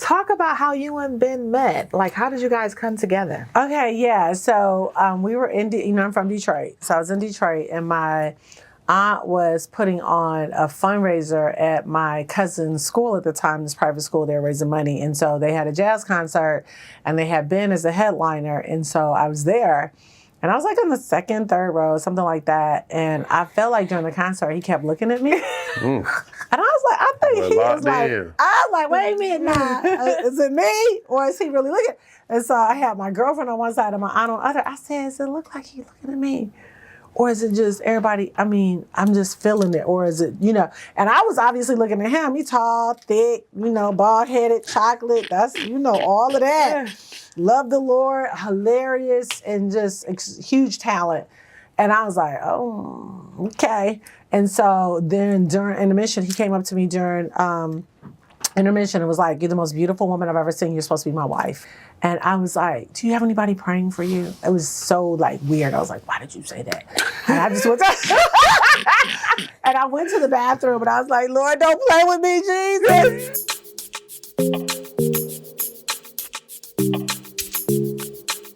Talk about how you and Ben met. Like, how did you guys come together? Okay, yeah. So we were in, I'm from Detroit. So I was in Detroit, and my aunt was putting on a fundraiser at my cousin's school at the time, this private school. They were raising money. And so they had a jazz concert, and they had Ben as a headliner. And so I was there. And I was like in the second, third row, something like that. And I felt like during the concert, he kept looking at me. And I was like, I think he was like, I was like, wait a minute now. Is it me? Or is he really looking? And so I had my girlfriend on one side and my aunt on the other. I said, does it look like he's looking at me? Or is it just everybody, I'm just feeling it. Or is it, and I was obviously looking at him. He's tall, thick, bald-headed, chocolate. That's, all of that. Love the Lord, hilarious, and just huge talent. And I was like, oh, okay. And so then during intermission, he came up to me during intermission and was like, you're the most beautiful woman I've ever seen. You're supposed to be my wife. And I was like, do you have anybody praying for you? It was so weird. I was like, why did you say that? And I just went to, and I went to the bathroom and I was like, Lord, don't play with me, Jesus.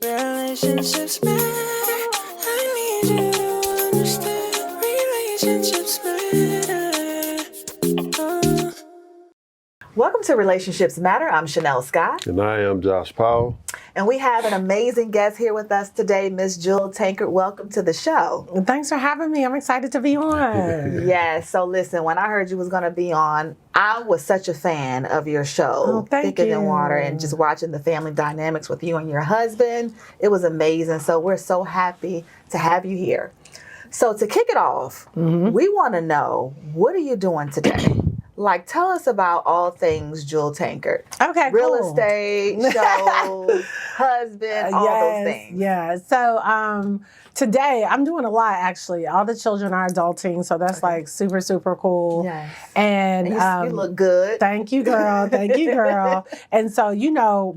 Relationships matter. I need you to understand. Relationships matter. Welcome to Relationships Matter. I'm Chanel Scott. And I am Josh Powell. And we have an amazing guest here with us today, Miss Jewel Tankard. Welcome to the show. Thanks for having me. I'm excited to be on. Yes. So listen, when I heard you was going to be on, I was such a fan of your show, Thicker Than Water, and just watching the family dynamics with you and your husband. It was amazing. So we're so happy to have you here. So to kick it off, we want to know, what are you doing today? Tell us about all things Jewel Tankard. Okay, Real estate, shows, husband, all those things. Yeah. So today I'm doing a lot, actually. All the children are adulting, so that's super, super cool. Yes. And you look good. Thank you, girl. Thank you, girl. And so,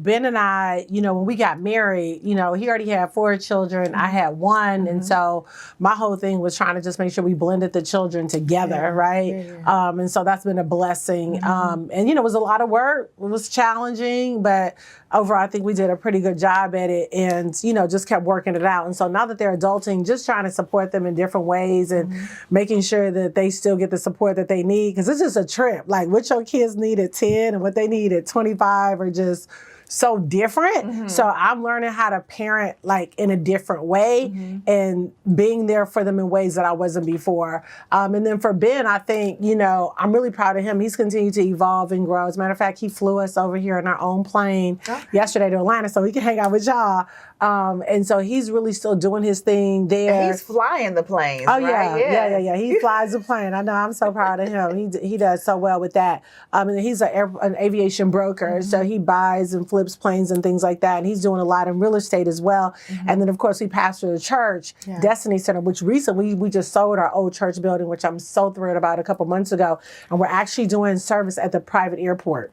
Ben and I, when we got married, he already had 4 children. I had 1. And so my whole thing was trying to just make sure we blended the children together, right? Yeah. And so that's been a blessing. And, it was a lot of work. It was challenging, but overall, I think we did a pretty good job at it and, just kept working it out. And so now that they're adulting, just trying to support them in different ways and making sure that they still get the support that they need. Because it's just a trip. What your kids need at 10 and what they need at 25 are just so different. So I'm learning how to parent in a different way and being there for them in ways that I wasn't before. And then for Ben, I think, I'm really proud of him. He's continued to evolve and grow. As a matter of fact, he flew us over here in our own plane yesterday to Atlanta so he can hang out with y'all. And so he's really still doing his thing there. And he's flying the planes. Oh, right? Yeah. He flies the plane. I know. I'm so proud of him. He does so well with that. And he's an aviation broker, so he buys and flips planes and things like that. And he's doing a lot in real estate as well. And then, of course, we pastor the church, Destiny Center, which recently we just sold our old church building, which I'm so thrilled about a couple months ago. And we're actually doing service at the private airport.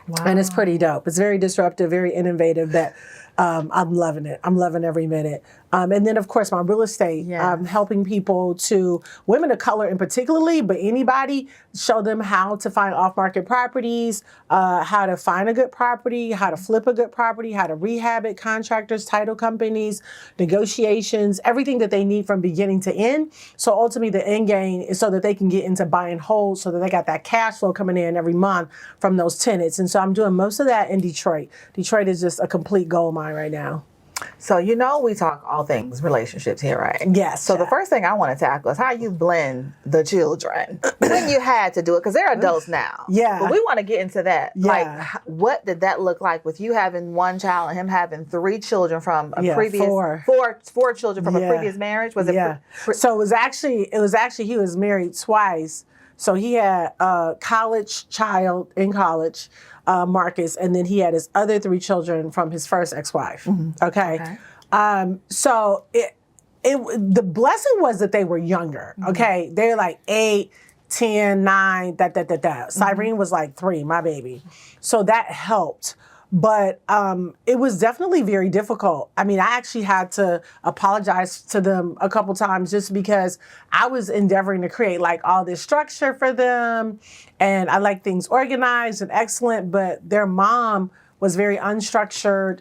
Wow. And it's pretty dope. It's very disruptive, very innovative. That I'm loving it. I'm loving every minute. And then, of course, my real estate, helping people women of color in particularly, but anybody, show them how to find off-market properties, how to find a good property, how to flip a good property, how to rehab it, contractors, title companies, negotiations, everything that they need from beginning to end. So ultimately, the end game is so that they can get into buy and hold so that they got that cash flow coming in every month from those tenants. And so I'm doing most of that in Detroit. Detroit is just a complete gold mine right now. So, we talk all things relationships here, right? Yes. So the first thing I want to tackle is how you blend the children when you had to do it, because they're adults now. Yeah. But we want to get into that. Yeah. What did that look like with you having 1 child and him having 3 children from a previous... 4 children from a previous marriage? Was it? Yeah. So it was actually, he was married twice. So he had a college child in college, Marcus, and then he had his other 3 children from his first ex-wife. Okay. So the blessing was that they were younger. Okay. They're 8, 10, 9, Cyrene was 3, my baby. So that helped. But it was definitely very difficult. I mean, I actually had to apologize to them a couple times just because I was endeavoring to create like all this structure for them. And I like things organized and excellent, but their mom was very unstructured,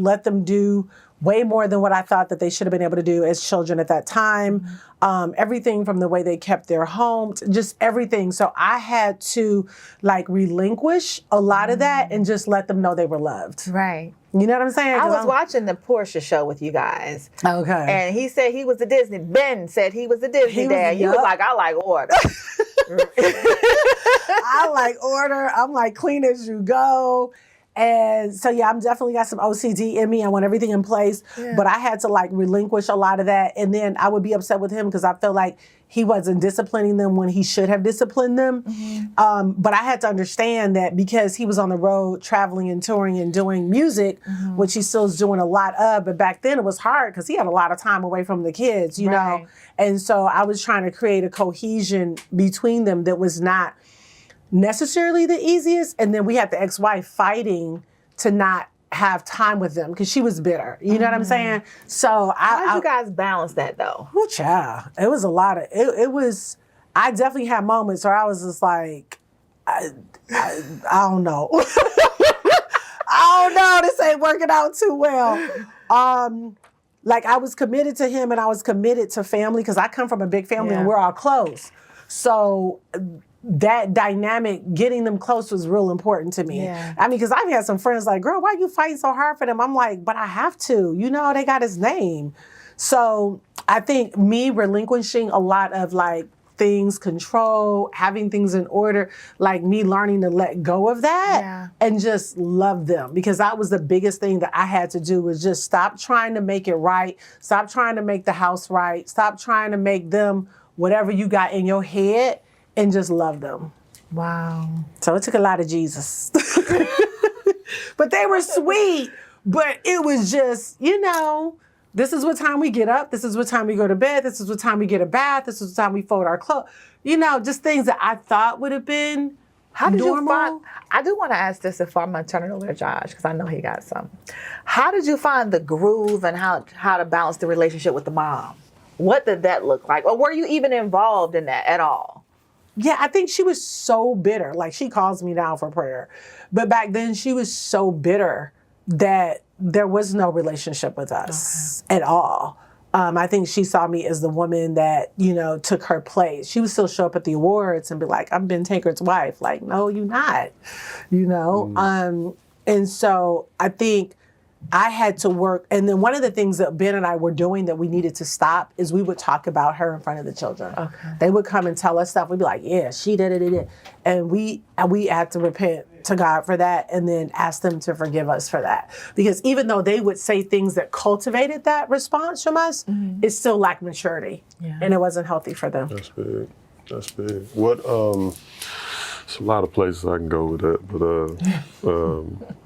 let them do way more than what I thought that they should have been able to do as children at that time. Everything from the way they kept their homes, just everything. So I had to like relinquish a lot of that and just let them know they were loved. Right. You know what I'm saying? I was watching the Portia show with you guys. Okay. And he said he was a Disney. Ben said he was a Disney dad. You was like, I like order. I like order. I'm like clean as you go. And so, yeah, I'm definitely got some OCD in me. I want everything in place. Yeah. But I had to like relinquish a lot of that. And then I would be upset with him because I felt like he wasn't disciplining them when he should have disciplined them. But I had to understand that because he was on the road traveling and touring and doing music, which he still is doing a lot of. But back then it was hard because he had a lot of time away from the kids, you know. And so I was trying to create a cohesion between them that was not necessarily the easiest. And then we had the ex-wife fighting to not have time with them because she was bitter. You know what I'm saying? So how did you guys balance that though? Oh, child. It was a lot of, it was, I definitely had moments where I was just like, I don't know. I don't know. This ain't working out too well. Like I was committed to him and I was committed to family because I come from a big family and we're all close. So that dynamic, getting them close was real important to me. I mean, because I've had some friends like, girl, why are you fighting so hard for them? I'm like, but I have to. You know, they got his name. So I think me relinquishing a lot of like things, control, having things in order, like me learning to let go of that and just love them. Because that was the biggest thing that I had to do was just stop trying to make it right. Stop trying to make the house right. Stop trying to make them whatever you got in your head. And just love them. Wow. So it took a lot of Jesus. But they were sweet. But it was just, you know, this is what time we get up. This is what time we go to bed. This is what time we get a bath. This is what time we fold our clothes. You know, just things that I thought would have been How did normal. You find, I do want to ask this if I'm going to turn it over to Josh, because I know he got some. How did you find the groove and how to balance the relationship with the mom? What did that look like? Or were you even involved in that at all? Yeah, I think she was so bitter. Like, she calls me now for prayer. But back then, she was so bitter that there was no relationship with us at all. I think she saw me as the woman that, you know, took her place. She would still show up at the awards and be like, I'm Ben Tankard's wife. Like, no, you're not, you know? And so I think I had to work. And then one of the things that Ben and I were doing that we needed to stop is we would talk about her in front of the children. They would come and tell us stuff. We'd be like, yeah, she did it. And we had to repent to God for that and then ask them to forgive us for that. Because even though they would say things that cultivated that response from us, it still lacked maturity. And it wasn't healthy for them. That's big. That's big. What, there's a lot of places I can go with that, but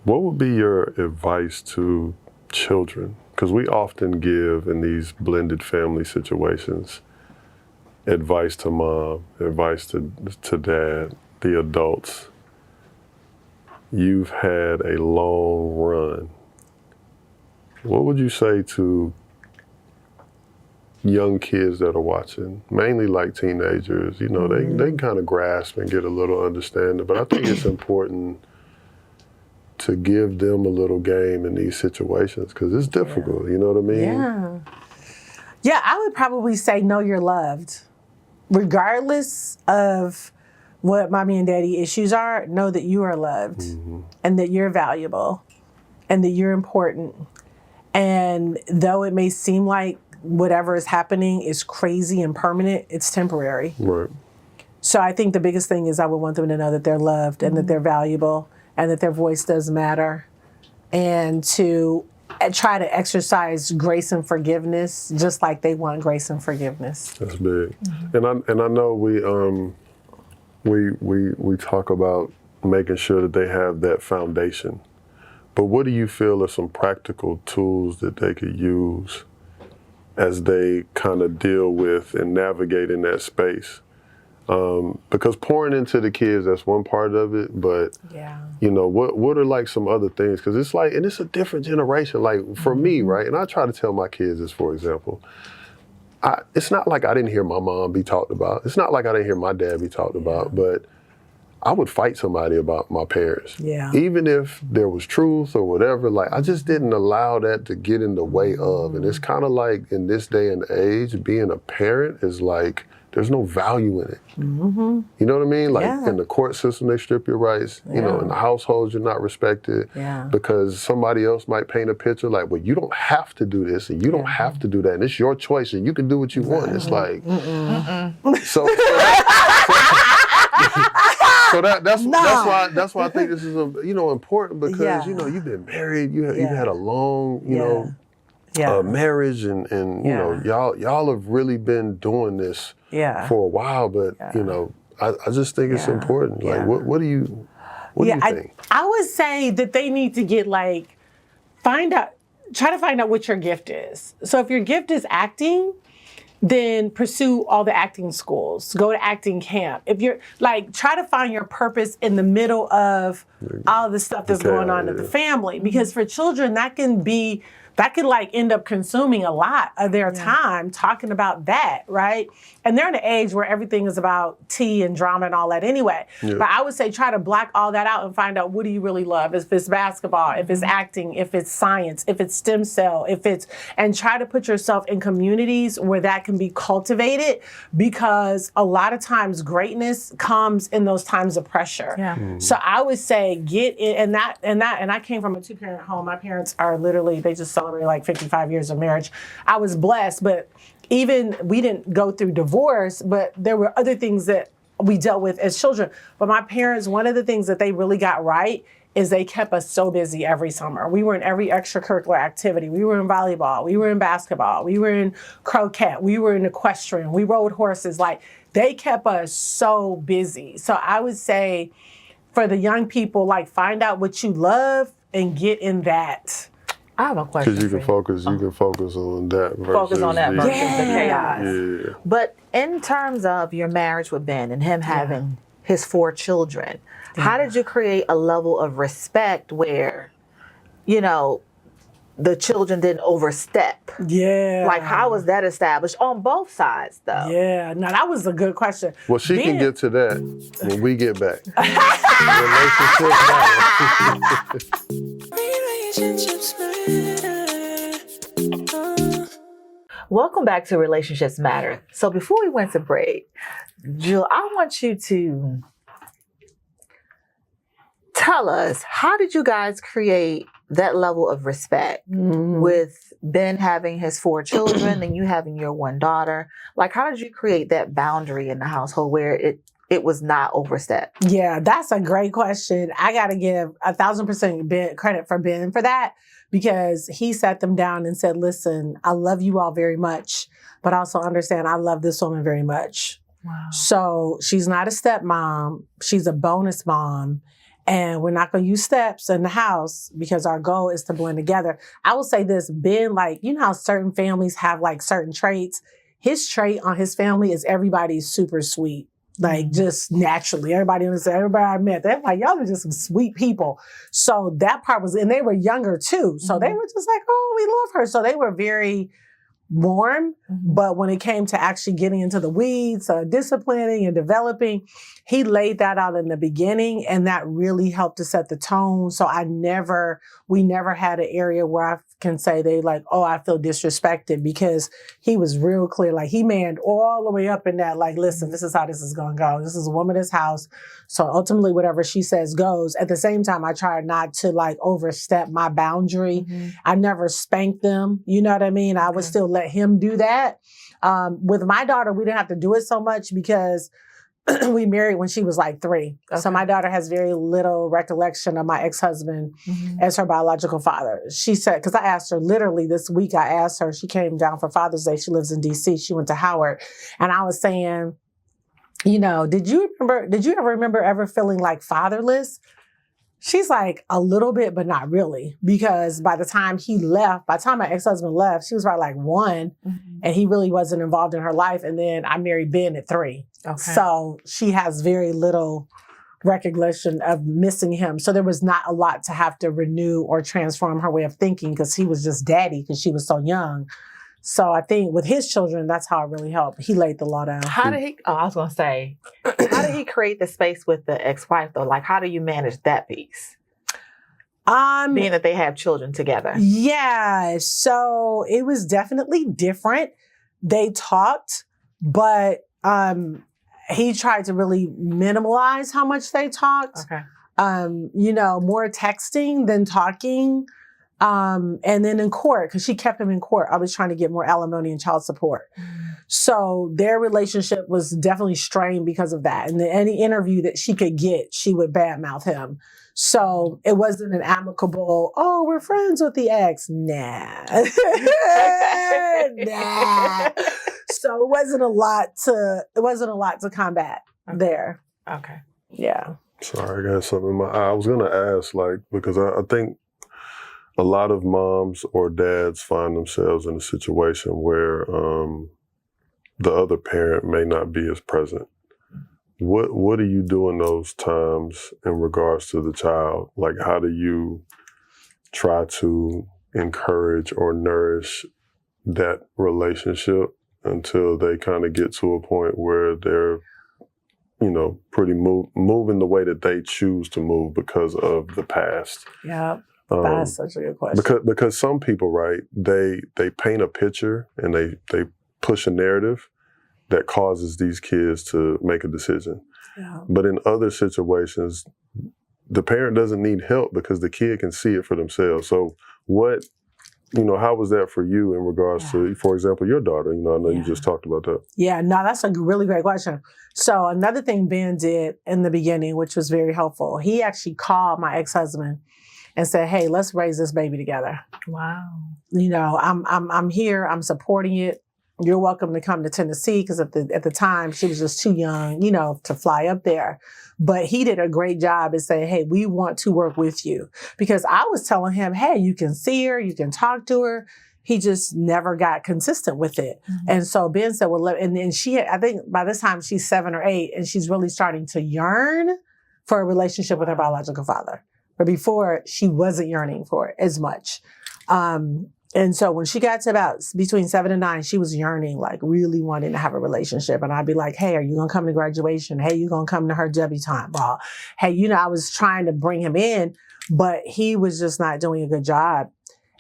what would be your advice to children? Because we often give in these blended family situations advice to mom, advice to dad, the adults. You've had a long run. What would you say to young kids that are watching, mainly like teenagers? You know, they can kind of grasp and get a little understanding, but I think it's important to give them a little game in these situations because it's difficult, you know what I mean? Yeah, I would probably say know you're loved. Regardless of what mommy and daddy issues are, know that you are loved and that you're valuable and that you're important. And though it may seem like whatever is happening is crazy and permanent, it's temporary. Right. So I think the biggest thing is I would want them to know that they're loved and that they're valuable and that their voice does matter, and to try to exercise grace and forgiveness just like they want grace and forgiveness. That's big. And I know we talk about making sure that they have that foundation. But what do you feel are some practical tools that they could use as they kind of deal with and navigate in that space? Because pouring into the kids, that's one part of it, but you know, what are like some other things? Because it's like, and it's a different generation. Like for me, right? And I try to tell my kids this, for example, it's not like I didn't hear my mom be talked about. It's not like I didn't hear my dad be talked about, but I would fight somebody about my parents. Yeah. Even if there was truth or whatever, like I just didn't allow that to get in the way of. And it's kind of like in this day and age, being a parent is like, there's no value in it. You know what I mean? Like in the court system, they strip your rights. You know, in the household, you're not respected because somebody else might paint a picture like, well, you don't have to do this and you don't have to do that. And it's your choice and you can do what you want. It's like, so that's why I think this is important because you know you've been married, you've had a long marriage and you know y'all have really been doing this for a while, but you know I just think it's important. Like what do you think? I would say that they need to get like try to find out what your gift is. So if your gift is acting, then pursue all the acting schools. Go to acting camp. If you're like, try to find your purpose in the middle of all the stuff that's going on in the family. Because for children, that could like end up consuming a lot of their time talking about that, right? And they're in an age where everything is about tea and drama and all that anyway. But I would say try to block all that out and find out what do you really love. If it's basketball, if it's acting, if it's science, if it's stem cell, and try to put yourself in communities where that can be cultivated, because a lot of times greatness comes in those times of pressure. So I would say get in, and I came from a 2-parent home. My parents are literally, they just celebrated like 55 years of marriage. I was blessed, but even we didn't go through divorce, but there were other things that we dealt with as children. But my parents, one of the things that they really got right is they kept us so busy every summer. We were in every extracurricular activity. We were in volleyball, we were in basketball, we were in croquet, we were in equestrian, we rode horses. Like they kept us so busy. So I would say for the young people, like find out what you love and get in that. I have a question. Because you can focus on that versus the chaos. But in terms of your marriage with Ben and him having his 4 children, how did you create a level of respect where, you know, the children didn't overstep? Like how was that established on both sides though? Now that was a good question. Well, she can get to that when we get back. Relationships matter. Welcome back to Relationships Matter. So before we went to break, Jill, I want you to tell us, how did you guys create that level of respect with Ben having his 4 children and you having your 1 daughter? Like, how did you create that boundary in the household where it was not overstepped? Yeah, that's a great question. I got to give 1,000% credit for Ben for that, because he sat them down and said, listen, I love you all very much, but also understand I love this woman very much. Wow. So she's not a stepmom. She's a bonus mom. And we're not going to use steps in the house because our goal is to blend together. I will say this, Ben, like, you know how certain families have like certain traits? His trait on his family is everybody's super sweet. Like just naturally, everybody I met, they're like, y'all are just some sweet people. So that part was, and they were younger too. So they were just like, oh, we love her. So they were very warm. But when it came to actually getting into the weeds, disciplining and developing, he laid that out in the beginning, and that really helped to set the tone. So we never had an area where I can say they like, oh, I feel disrespected, because he was real clear. Like he manned all the way up in that, like, listen, this is how this is going to go. This is a woman's house. So ultimately whatever she says goes. At the same time, I try not to like overstep my boundary. I never spanked them. You know what I mean? I would still let him do that. With my daughter, we didn't have to do it so much because we married when she was like 3. Okay. So my daughter has very little recollection of my ex-husband as her biological father. She said, because I asked her literally this week, she came down for Father's Day. She lives in DC. She went to Howard. And I was saying, you know, did you ever remember feeling like fatherless? She's like, a little bit, but not really. Because by the time my ex-husband left, she was probably like 1, and he really wasn't involved in her life. And then I married Ben at 3. Okay. So she has very little recognition of missing him. So there was not a lot to have to renew or transform her way of thinking because he was just daddy because she was so young. So I think with his children, that's how it really helped. He laid the law down. How did he create the space with the ex-wife though? Like, how do you manage that piece? Being that they have children together. Yeah. So it was definitely different. They talked, but he tried to really minimalize how much they talked. Okay. More texting than talking. And then in court, because she kept him in court, I was trying to get more alimony and child support. So their relationship was definitely strained because of that. And any interview that she could get, she would badmouth him. So it wasn't an amicable, oh, we're friends with the ex. Nah. Nah. So it wasn't a lot to combat there. Okay. Yeah. Sorry, I got something in my eye. I was gonna ask, because I think a lot of moms or dads find themselves in a situation where the other parent may not be as present. What do you do in those times in regards to the child? Like, how do you try to encourage or nourish that relationship until they kind of get to a point where they're, pretty moving the way that they choose to move because of the past? Yeah. That's such a good question. Because some people, right, they paint a picture and they push a narrative that causes these kids to make a decision. Yeah. But in other situations, the parent doesn't need help because the kid can see it for themselves. So how was that for you in regards to, for example, your daughter? I know you just talked about that. Yeah, no, that's a really great question. So another thing Ben did in the beginning, which was very helpful, he actually called my ex-husband and said, hey, let's raise this baby together. Wow. I'm here. I'm supporting it. You're welcome to come to Tennessee, because at the time she was just too young, to fly up there. But he did a great job at saying, hey, we want to work with you. Because I was telling him, hey, you can see her, you can talk to her. He just never got consistent with it. Mm-hmm. And so Ben said, well, and then I think by this time she's 7 or 8, and she's really starting to yearn for a relationship with her biological father. But before, she wasn't yearning for it as much. And so when she got to about between 7 and 9, she was yearning, like really wanting to have a relationship. And I'd be like, hey, are you going to come to graduation? Hey, you going to come to her debutante ball? Hey, I was trying to bring him in, but he was just not doing a good job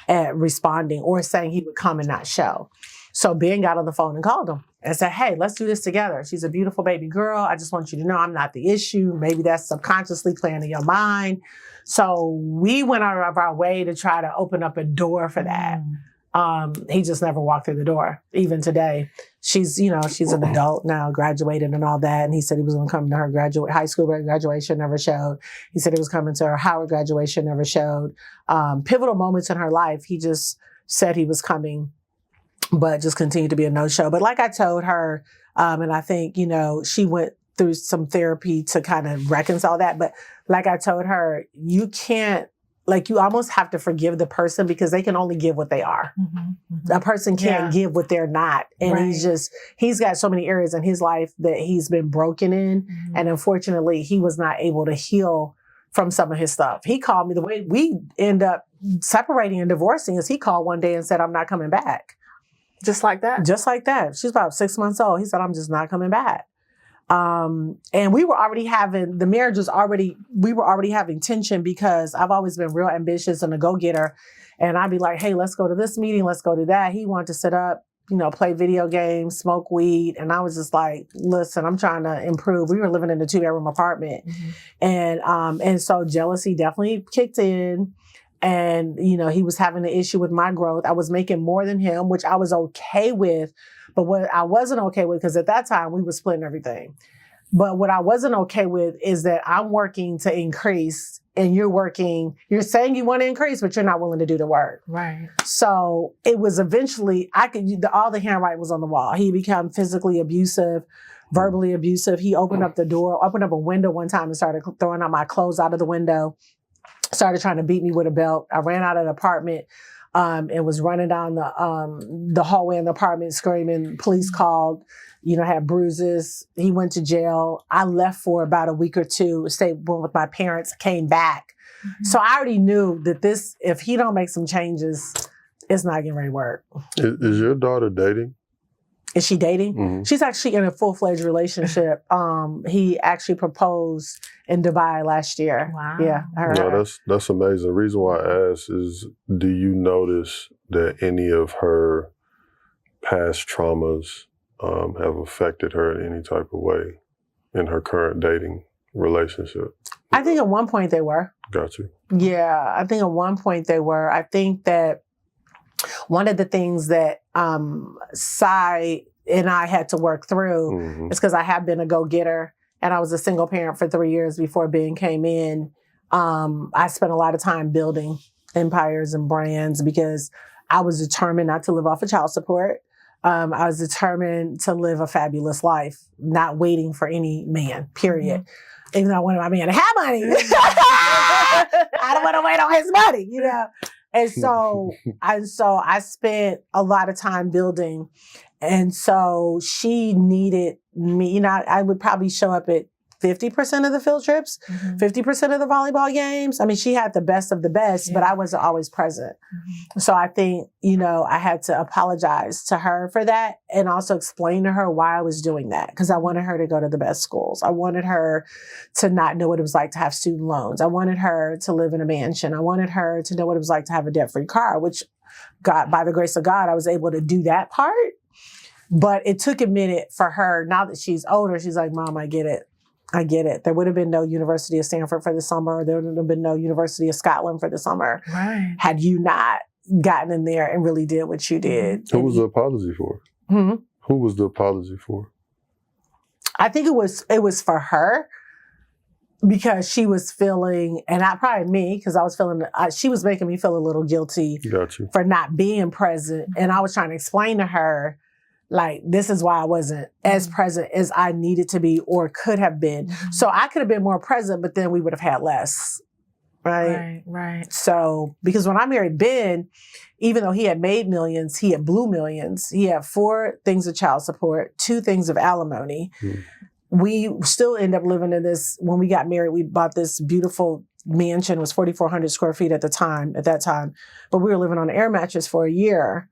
at responding or saying he would come and not show. So Ben got on the phone and called him and said, hey, let's do this together. She's a beautiful baby girl. I just want you to know I'm not the issue. Maybe that's subconsciously playing in your mind. So we went out of our way to try to open up a door for that. He just never walked through the door. Even today, she's an adult now, graduated and all that. And he said he was going to come to her high school graduation, never showed. He said he was coming to her Howard graduation, never showed. Pivotal moments in her life, he just said he was coming, but just continued to be a no-show. But like I told her, and I think, she went through some therapy to kind of reconcile that. But like I told her, you almost have to forgive the person because they can only give what they are. Mm-hmm. A person can't give what they're not. And right. He's got so many areas in his life that he's been broken in. Mm-hmm. And unfortunately, he was not able to heal from some of his stuff. He called me. The way we end up separating and divorcing is he called one day and said, I'm not coming back. Just like that? Just like that. She's about 6 months old. He said, I'm just not coming back. And we were already having tension because I've always been real ambitious and a go-getter. And I'd be like, hey, let's go to this meeting. Let's go to that. He wanted to sit up, play video games, smoke weed. And I was just like, listen, I'm trying to improve. We were living in a 2-bedroom apartment. Mm-hmm. And so jealousy definitely kicked in. And, he was having an issue with my growth. I was making more than him, which I was okay with. But what I wasn't okay with, because at that time we were splitting everything. But what I wasn't okay with is that I'm working to increase and you're saying you want to increase, but you're not willing to do the work. Right. So it was eventually, all the handwriting was on the wall. He became physically abusive, verbally abusive. He opened up a window one time and started throwing out my clothes out of the window. started trying to beat me with a belt. I ran out of the apartment and was running down the hallway in the apartment screaming, police called, had bruises. He went to jail. I left for about a week or two, went with my parents, came back. Mm-hmm. So I already knew that if he don't make some changes, it's not getting ready to work. Is your daughter dating? Is she dating? Mm-hmm. She's actually in a full-fledged relationship. He actually proposed in Dubai last year. Wow. Yeah. No, that's amazing. The reason why I ask is, do you notice that any of her past traumas have affected her in any type of way in her current dating relationship? I think at one point they were. Got you. Yeah, I think at one point they were. I think that one of the things that Sai and I had to work through is because I have been a go-getter and I was a single parent for 3 years before Ben came in. I spent a lot of time building empires and brands because I was determined not to live off of child support. I was determined to live a fabulous life, not waiting for any man, period. Mm-hmm. Even though I wanted my man to have money. I don't want to wait on his money, And so I spent a lot of time building. And so she needed me. I would probably show up at 50% of the field trips, 50% of the volleyball games. I mean, she had the best of the best, but I wasn't always present. Mm-hmm. So I think, I had to apologize to her for that and also explain to her why I was doing that. Because I wanted her to go to the best schools. I wanted her to not know what it was like to have student loans. I wanted her to live in a mansion. I wanted her to know what it was like to have a debt-free car, which by the grace of God, I was able to do that part. But it took a minute for her. Now that she's older, she's like, Mom, I get it. There would have been no University of Stanford for the summer. There would have been no University of Scotland for the summer. Right. Had you not gotten in there and really did what you did. Who was the apology for? Mm-hmm. Who was the apology for? I think it was for her because she was feeling, and probably me, because I was feeling, she was making me feel a little guilty for not being present. And I was trying to explain to her, like, this is why I wasn't as present as I needed to be or could have been. Mm-hmm. So I could have been more present, but then we would have had less. Right. So, because when I married Ben, even though he had made millions, he had blew millions. He had 4 things of child support, 2 things of alimony. Mm. We still end up living in this. When we got married, we bought this beautiful mansion. It was 4,400 square feet at that time. But we were living on an air mattress for a year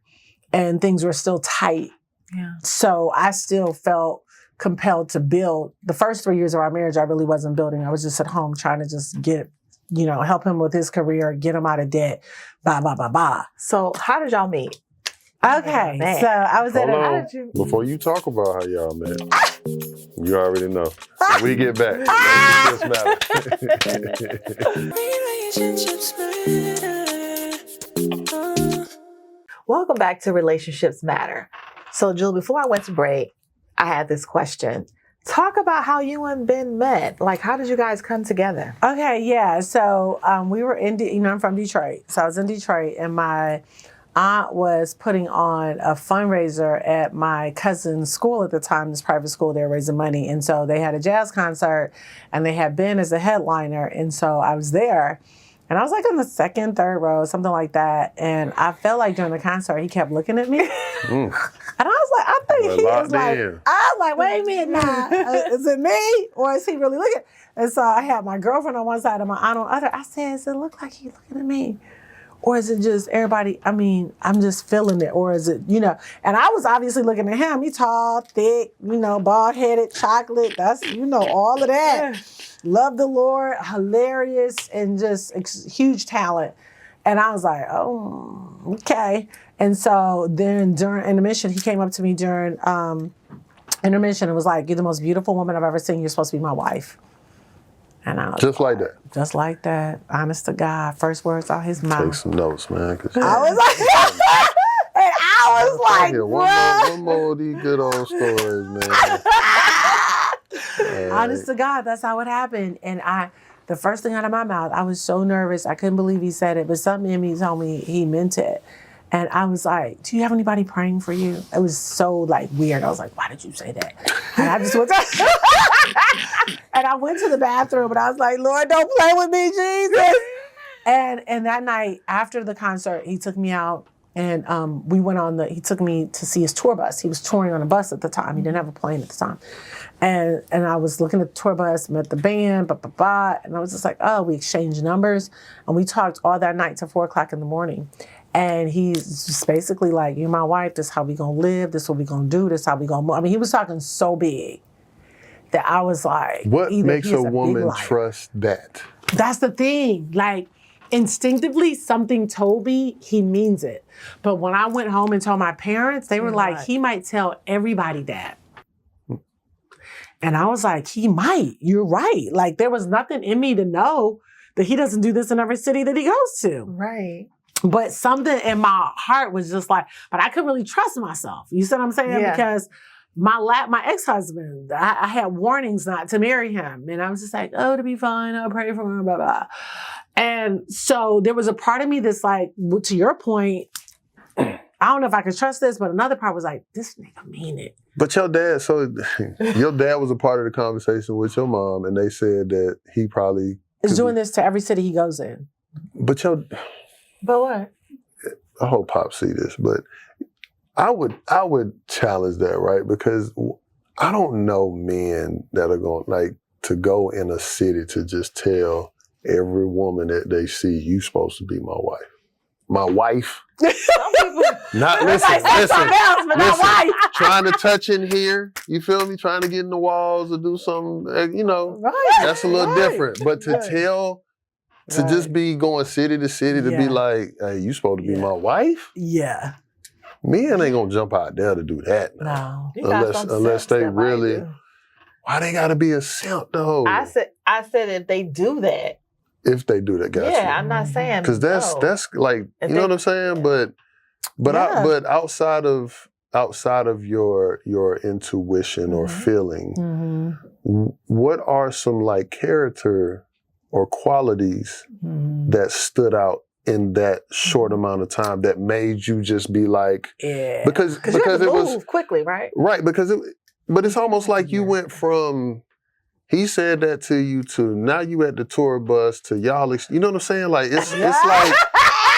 and things were still tight. Yeah. So I still felt compelled to build. The first 3 years of our marriage, I really wasn't building. I was just at home trying to just get, help him with his career, get him out of debt, blah, blah, blah, blah. So how did y'all meet? Okay. So I was Before you talk about how y'all met, you already know. When we get back, relationships matter. Welcome back to Relationships Matter. So, Jill, before I went to break, I had this question. Talk about how you and Ben met. Like, how did you guys come together? Okay, yeah. So, we were in, I'm from Detroit. So, I was in Detroit, and my aunt was putting on a fundraiser at my cousin's school at the time, this private school. They were raising money. And so, they had a jazz concert, and they had Ben as a headliner. And so, I was there. And I was like in the 2nd, 3rd row, something like that. And I felt like during the concert, he kept looking at me. And I was like, I think he was like, I was like, wait a minute now. Is it me? Or is he really looking? And so I had my girlfriend on one side and my aunt on the other. I said, does it look like he's looking at me? Or is it just everybody, I'm just feeling it. Or is it, and I was obviously looking at him. He tall, thick, bald-headed, chocolate. That's, all of that. Love the Lord, hilarious, and just huge talent. And I was like, oh, okay. And so then during intermission, he came up to me during intermission and was like, you're the most beautiful woman I've ever seen. You're supposed to be my wife. And I was just like that. Just like that. Honest to God. First words out his mouth. Take some notes, man. I was like, and I was like, one more of these good old stories, man. Honest to God, that's how it happened. And the first thing out of my mouth, I was so nervous. I couldn't believe he said it, but something in me told me he meant it. And I was like, do you have anybody praying for you? It was so weird. I was like, why did you say that? And I just went and I went to the bathroom and I was like, Lord, don't play with me, Jesus. And that night after the concert, he took me out and he took me to see his tour bus. He was touring on a bus at the time. He didn't have a plane at the time. And I was looking at the tour bus, met the band, and I was just like, oh, we exchanged numbers. And we talked all that night till 4:00 in the morning. And he's just basically like, you're my wife, this is how we gonna live, this is what we gonna do, this is how we gonna move. I mean, he was talking so big that I was like, what makes a woman trust that? That's the thing. Like, instinctively, something told me he means it. But when I went home and told my parents, they were like, he might tell everybody that. And I was like, he might. You're right. Like, there was nothing in me to know that he doesn't do this in every city that he goes to. Right. But something in my heart was just like, but I couldn't really trust myself. You see what I'm saying? Yeah. Because my ex-husband, I had warnings not to marry him. And I was just like, oh, to be fine, I'll pray for him, blah, blah. And so there was a part of me that's like, to your point, I don't know if I can trust this, but another part was like, this nigga mean it. But your dad was a part of the conversation with your mom, and they said that he probably is doing this to every city he goes in. But what? I hope Pop see this, but I would challenge that, right? Because I don't know men that are going to go in a city to just tell every woman that they see, you supposed to be my wife. My wife. Some people not listen, trying to touch in here, you feel me? Trying to get in the walls or do something, that's a little different. But to tell, to just be going city to city to be like, hey, you supposed to be my wife? Yeah. Men ain't gonna jump out there to do that now. No. Unless they really, why they gotta be a simp though? I said if they do that. If they do that, gotcha. Yeah, I'm not saying because that's like, you know what I'm saying. But outside of your intuition or feeling, what are some like character or qualities that stood out in that short amount of time that made you just be like, because you have to it move was quickly, right? Right, but it's almost like you went from. He said that to you to now you at the tour bus to y'all. You know what I'm saying? Like it's like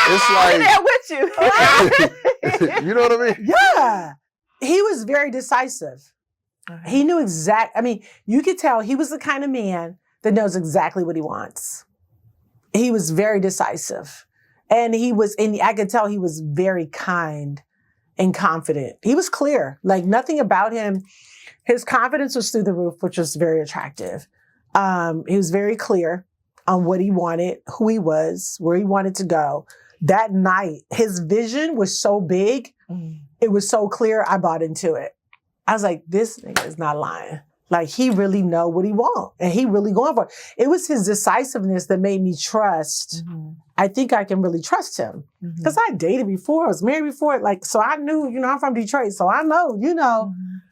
I'm there with you. You know what I mean? Yeah, he was very decisive. Okay. He knew you could tell he was the kind of man that knows exactly what he wants. He was very decisive, and I could tell he was very kind and confident. He was clear. Like nothing about him. His confidence was through the roof, which was very attractive. He was very clear on what he wanted, who he was, where he wanted to go. That night, his vision was so big, it was so clear, I bought into it. I was like, this nigga is not lying. Like, he really know what he want, and he really going for it. It was his decisiveness that made me trust. I think I can really trust him. Because I dated before, I was married before, so I knew, I'm from Detroit, so I know,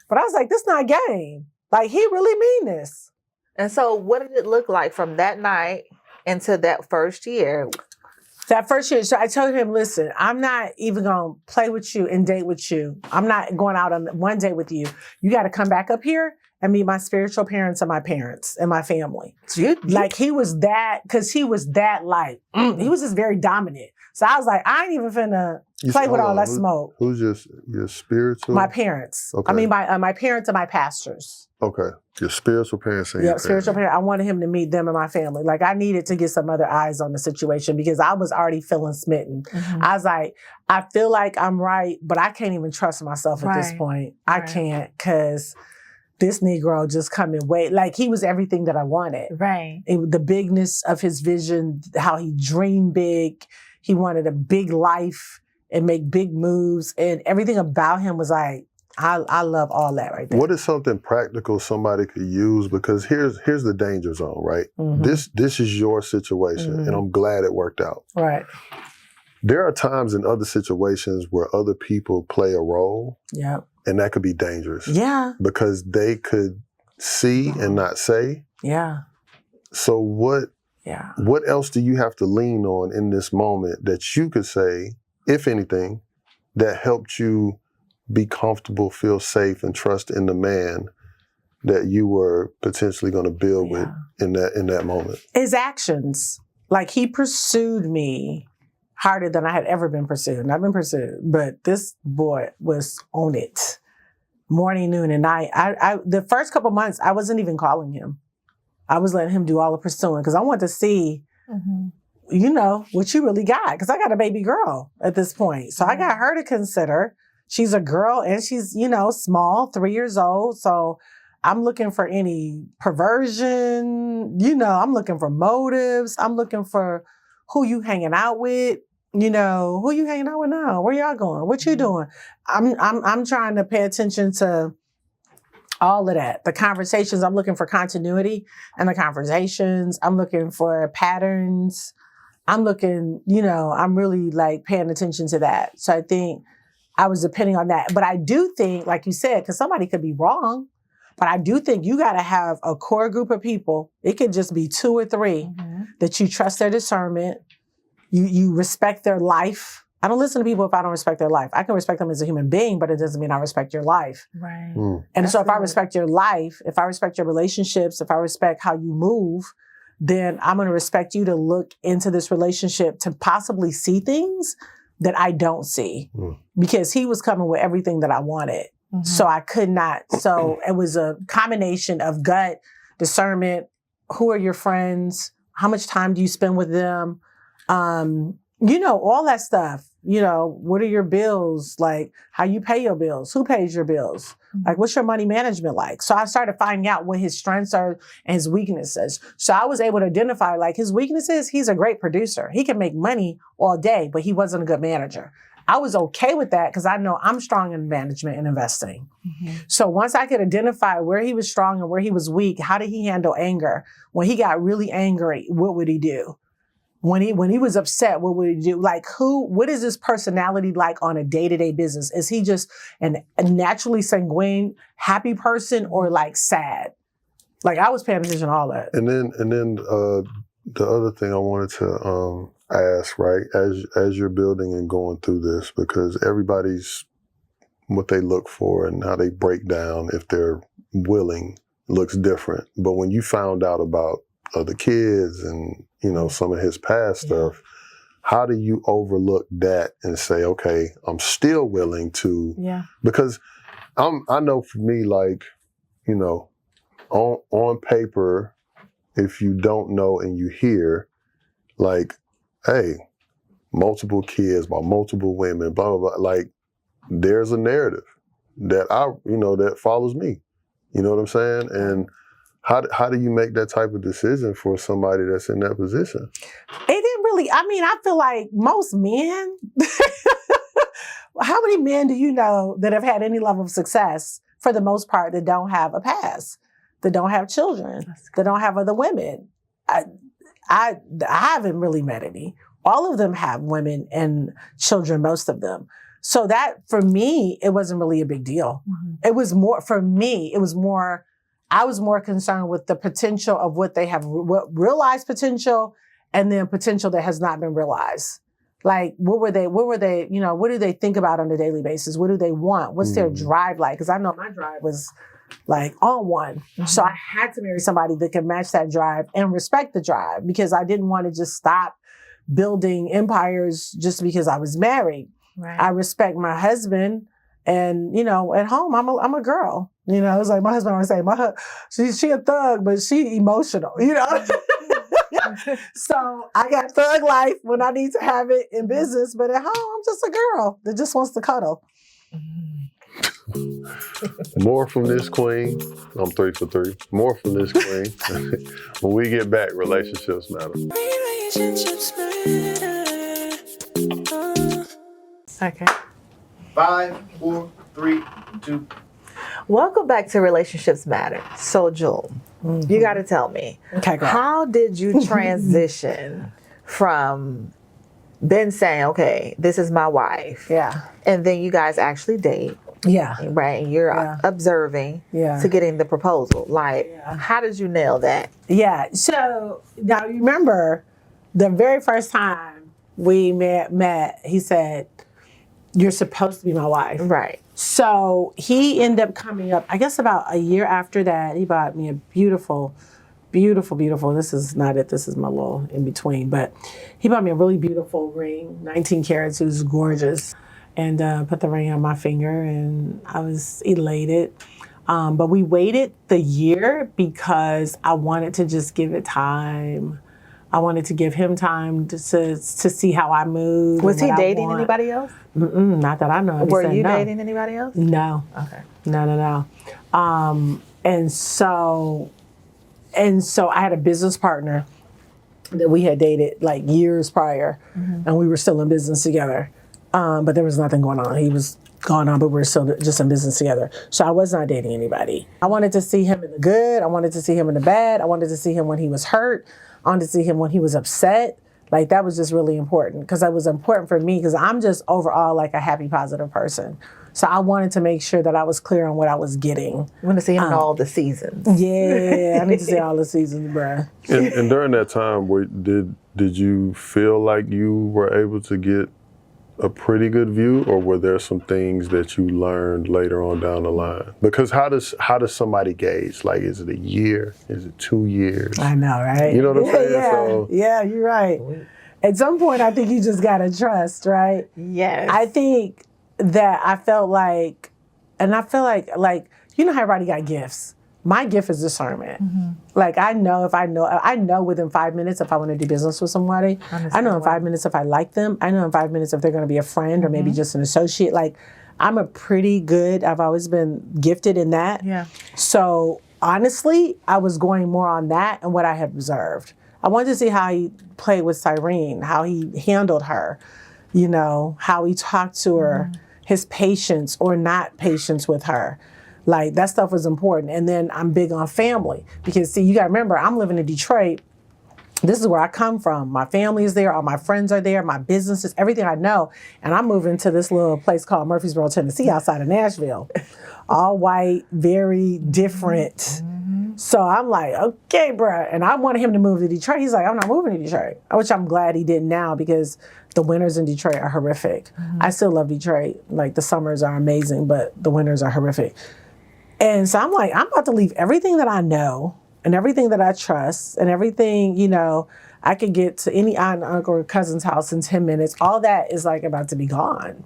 But I was like, this not a game. Like, he really mean this. And so what did it look like from that night into that first year? That first year, so I told him, listen, I'm not even going to play with you and date with you. I'm not going out on one date with you. You got to come back up here and meet my spiritual parents and my parents and my family. Like, he was that, because he was that, he was just very dominant. So I was like, I ain't even finna play with all that smoke. Who's your spiritual? My parents. Okay. I mean, my parents and my pastors. Okay. Your spiritual parents and your spiritual parents. I wanted him to meet them and my family. Like, I needed to get some other eyes on the situation because I was already feeling smitten. I was like, I feel like I'm right, but I can't even trust myself at this point. I can't, because this Negro just coming he was everything that I wanted. Right. The bigness of his vision, how he dreamed big. He wanted a big life and make big moves, and everything about him was like, I love all that right there. What is something practical somebody could use? Because here's the danger zone, right? This is your situation, and I'm glad it worked out. Right. There are times in other situations where other people play a role, and that could be dangerous. Yeah. Because they could see and not say. Yeah. So what else do you have to lean on in this moment that you could say, if anything, that helped you be comfortable, feel safe, and trust in the man that you were potentially going to build with in that moment? His actions. like he pursued me harder than I had ever been pursued. And I've been pursued, but this boy was on it. Morning, noon, and night. I the first couple months, I wasn't even calling him. I was letting him do all the pursuing because I wanted to see, what you really got. Because I got a baby girl at this point. So I got her to consider. She's a girl and she's, small, 3 years old. So I'm looking for any perversion. I'm looking for motives. I'm looking for who you hanging out with. Who you hanging out with now? Where y'all going? What you doing? I'm trying to pay attention to all of that. The conversations, I'm looking for continuity in the conversations. I'm looking for patterns. I'm looking, I'm really like paying attention to that. So I think I was depending on that. But I do think, like you said, because somebody could be wrong, but I do think you got to have a core group of people. It could just be 2 or 3 that you trust their discernment. You respect their life. I don't listen to people if I don't respect their life. I can respect them as a human being, but it doesn't mean I respect your life. Right. And so if I respect your life, if I respect your relationships, if I respect how you move, then I'm going to respect you to look into this relationship to possibly see things that I don't see. Because he was coming with everything that I wanted. So I could not. So it was a combination of gut, discernment, who are your friends, how much time do you spend with them, all that stuff. What are your bills? Like, how you pay your bills? Who pays your bills? Like, what's your money management like? So I started finding out what his strengths are and his weaknesses. So I was able to identify, like, his weaknesses, he's a great producer. He can make money all day, but he wasn't a good manager. I was okay with that because I know I'm strong in management and investing. So once I could identify where he was strong and where he was weak, how did he handle anger? When he got really angry, what would he do? When he was upset, what would he do? Like, what is his personality like on a day-to-day business? Is he just a naturally sanguine, happy person or like sad? Like, I was paying attention to all that. And then the other thing I wanted to ask, right, as you're building and going through this, because everybody's what they look for and how they break down if they're willing looks different. But when you found out about other kids and some of his past stuff, how do you overlook that and say, okay, I'm still willing to? Because I know for me, like, on paper, if you don't know and you hear, like, hey, multiple kids by multiple women, blah blah blah, like, there's a narrative that that follows me. You know what I'm saying? And how do you make that type of decision for somebody that's in that position? It didn't really, I feel like most men, how many men do you know that have had any level of success, for the most part, that don't have a past, that don't have children, that don't have other women? I haven't really met any. All of them have women and children, most of them. So that, for me, it wasn't really a big deal. It was more, for me, I was more concerned with the potential of what they have, what realized potential, and then potential that has not been realized. Like, what do they think about on a daily basis? What do they want? What's their drive like? Because I know my drive was like on one. So I had to marry somebody that could match that drive and respect the drive, because I didn't want to just stop building empires just because I was married. Right. I respect my husband. And, at home, I'm a girl. It's like my husband always say, she a thug, but she emotional, So I got thug life when I need to have it in business, but at home, I'm just a girl that just wants to cuddle. More from this queen. I'm 3 for 3. More from this queen. When we get back, relationships matter. Relationships matter. Okay. 5, 4, 3, 2. Welcome back to Relationships Matter. So, Jewel, you got to tell me, how did you transition from then saying, okay, this is my wife, and then you guys actually date, right? And you're observing to getting the proposal. Like, how did you nail that? So now you remember the very first time we met, he said, you're supposed to be my wife. Right. So he ended up coming up, I guess about a year after that, he bought me a beautiful beautiful, beautiful. This is not it. This is my little in between. But he bought me a really beautiful ring, 19 carats. It was gorgeous. And put the ring on my finger, and I was elated. But we waited the year because I wanted to just give it time. I wanted to give him time to see how I moved. Was he dating anybody else? Not that I know. Were you dating anybody else? No. Okay. No. And so I had a business partner that we had dated like years prior, and we were still in business together. But there was nothing going on. He was gone on, but we were still just in business together. So I was not dating anybody. I wanted to see him in the good. I wanted to see him in the bad. I wanted to see him when he was hurt. I wanted to see him when he was upset. Like, that was just really important, because that was important for me, because I'm just overall like a happy, positive person. So I wanted to make sure that I was clear on what I was getting. You want to see him in all the seasons. Yeah, I need to see all the seasons, bruh. And during that time, did you feel like you were able to get a pretty good view, or were there some things that you learned later on down the line? Because how does somebody gauge? Like, is it a year? Is it 2 years? I know, right? You know what I'm saying? Yeah, So, yeah, you're right. At some point, I think you just gotta trust, right? Yes. I think that I felt like, and I feel like you know how everybody got gifts. My gift is discernment. Like, I know within 5 minutes if I want to do business with somebody. I know in 5 minutes if I like them. I know in 5 minutes if they're going to be a friend or maybe just an associate. Like, I'm a pretty good, I've always been gifted in that. Yeah. So honestly, I was going more on that and what I had observed. I wanted to see how he played with Cyrene, how he handled her, you know, how he talked to her, his patience or not patience with her. Like, that stuff was important. And then I'm big on family, because see, you gotta remember, I'm living in Detroit. This is where I come from. My family is there, all my friends are there, my businesses, everything I know. And I'm moving to this little place called Murfreesboro, Tennessee, outside of Nashville. All white, very different. So I'm like, okay, bruh. And I wanted him to move to Detroit. He's like, I'm not moving to Detroit, which I'm glad he did now, because the winters in Detroit are horrific. I still love Detroit. Like, the summers are amazing, but the winters are horrific. And so I'm like, I'm about to leave everything that I know and everything that I trust and everything, you know, I could get to any aunt, uncle, or cousin's house in 10 minutes. All that is like about to be gone.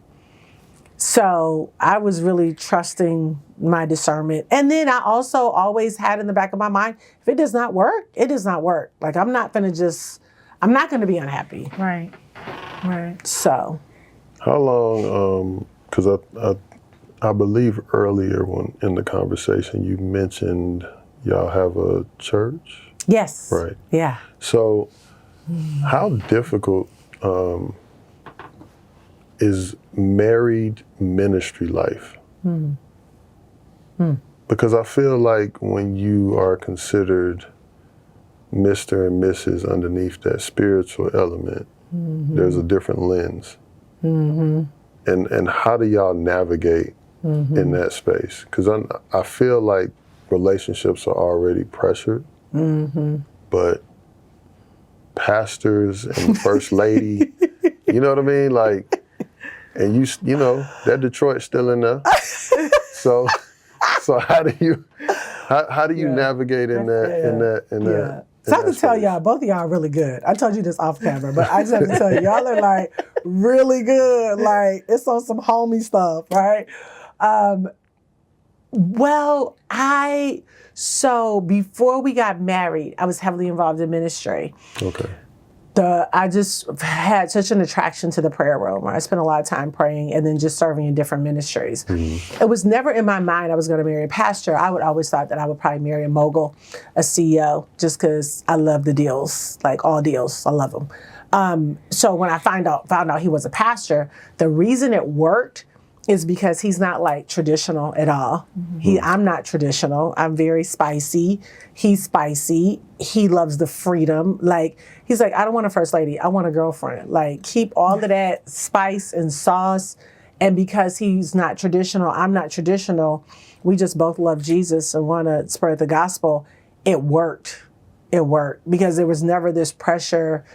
So I was really trusting my discernment. And then I also always had in the back of my mind, if it does not work, it does not work. Like, I'm not going to be unhappy. Right. So. how long, because I believe earlier when in the conversation you mentioned y'all have a church? Yes. Right. Yeah. So how difficult is married ministry life? Because I feel like when you are considered Mr. and Mrs. underneath that spiritual element, there's a different lens. And how do y'all navigate in that space? Because I feel like relationships are already pressured, but pastors and first lady, you know what I mean? Like, and you know, that Detroit's still in there. So how do you navigate in that? So I have to tell y'all, both of y'all are really good. I told you this off camera, but I just have to tell you, y'all are like really good. Like, it's on some homie stuff, right? So before we got married, I was heavily involved in ministry. Okay. I just had such an attraction to the prayer room. I spent a lot of time praying and then just serving in different ministries. It was never in my mind I was going to marry a pastor. I would always thought that I would probably marry a mogul, a CEO, just because I love the deals, like all deals. I love them. So when I found out he was a pastor, the reason it worked is because he's not like traditional at all. I'm not traditional. I'm very spicy. He's spicy. He loves the freedom. Like, he's like, I don't want a first lady. I want a girlfriend. Like, keep all of that spice and sauce. And because he's not traditional, I'm not traditional. We just both love Jesus and want to spread the gospel. It worked. It worked because there was never this pressure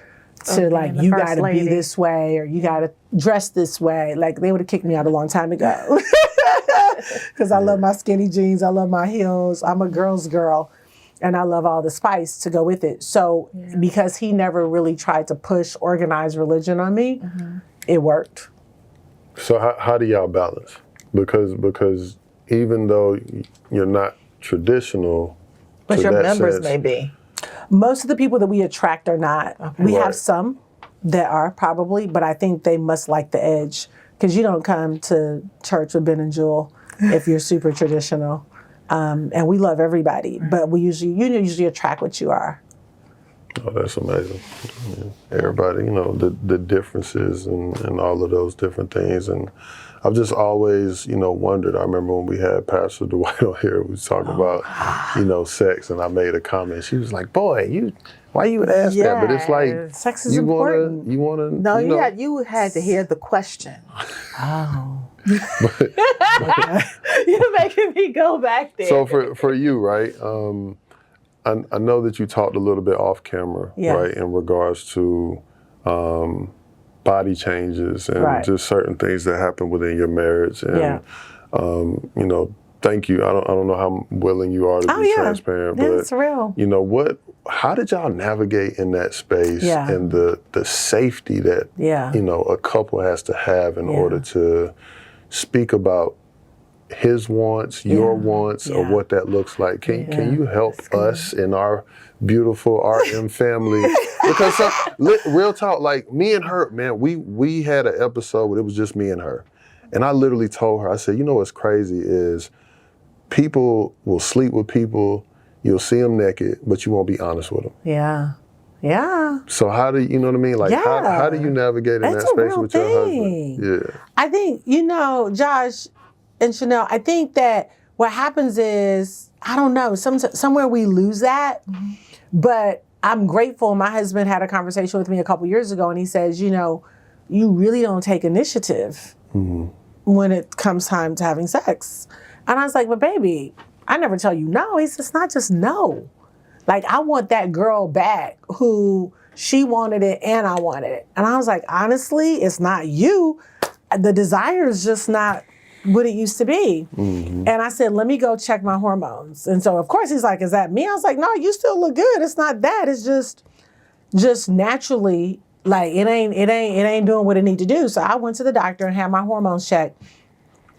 to like, you got to be this way or you got to dress this way. Like, they would have kicked me out a long time ago. Because I love my skinny jeans. I love my heels. I'm a girl's girl. and I love all the spice to go with it. So because he never really tried to push organized religion on me, it worked. So how do y'all balance? Because even though you're not traditional, but your members sense, may be. Most of the people that we attract are not. Okay. We have some that are probably, but I think they must like the edge, because you don't come to church with Ben and Jewel if you're super traditional. And we love everybody, but you usually attract what you are. Oh, that's amazing. Everybody, the differences and all of those different things. And I've just always, wondered. I remember when we had Pastor Dwight on here, we was talking about, sex, and I made a comment. She was like, boy, why you would ask that? But it's like, sex is important. You want to. No, you had to hear the question. Oh. You're making me go back there. So for you, right? I know that you talked a little bit off camera, right, in regards to body changes and just certain things that happen within your marriage. And, thank you. I don't know how willing you are to be transparent, but it's real. How did y'all navigate in that space and the safety that, a couple has to have in order to speak about his wants, your wants, or what that looks like? Can you help us in our beautiful RM family? Because real talk, like me and her, man, we had an episode where it was just me and her. And I literally told her, I said, what's crazy is people will sleep with people, you'll see them naked, but you won't be honest with them. Yeah. Yeah. So how do you know what I mean? Like how do you navigate in that space with your husband? Yeah. I think, Josh and Chanel, I think that what happens is, I don't know, somewhere we lose that. But I'm grateful. My husband had a conversation with me a couple years ago, and he says, you really don't take initiative when it comes time to having sex. And I was like, but baby, I never tell you no. He says, it's not just no. Like, I want that girl back who she wanted it and I wanted it. And I was like, honestly, it's not you. The desire is just not what it used to be. And I said, let me go check my hormones. And so, of course, he's like, is that me? I was like, no, you still look good. It's not that. It's just naturally, like, it ain't doing what it need to do. So I went to the doctor and had my hormones checked,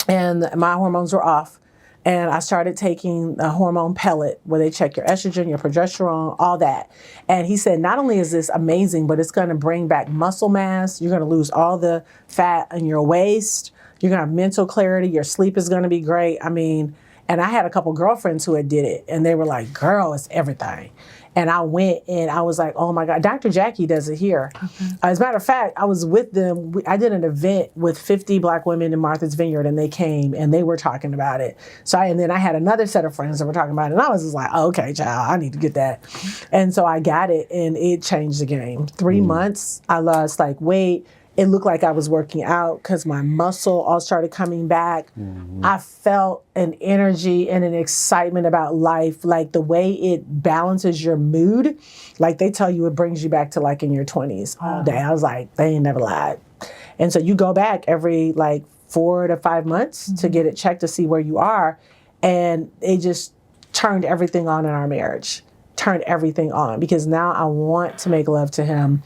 and my hormones were off. And I started taking a hormone pellet where they check your estrogen, your progesterone, all that. And he said, not only is this amazing, but it's going to bring back muscle mass. You're going to lose all the fat in your waist. You're going to have mental clarity. Your sleep is going to be great. I mean, and I had a couple girlfriends who had did it, and they were like, girl, it's everything. And I went and I was like, oh my God, Dr. Jackie does it here. As a matter of fact, I was with them. I did an event with 50 Black women in Martha's Vineyard, and they came and they were talking about it. And then I had another set of friends that were talking about it, and I was just like, oh, okay, child, I need to get that. And so I got it, and it changed the game. 3 months, I lost weight. It looked like I was working out because my muscle all started coming back. I felt an energy and an excitement about life, like the way it balances your mood. Like they tell you it brings you back to in your 20s all day. I was like, they ain't never lied. And so you go back every 4 to 5 months to get it checked to see where you are. And it just turned everything on in our marriage, turned everything on, because now I want to make love to him.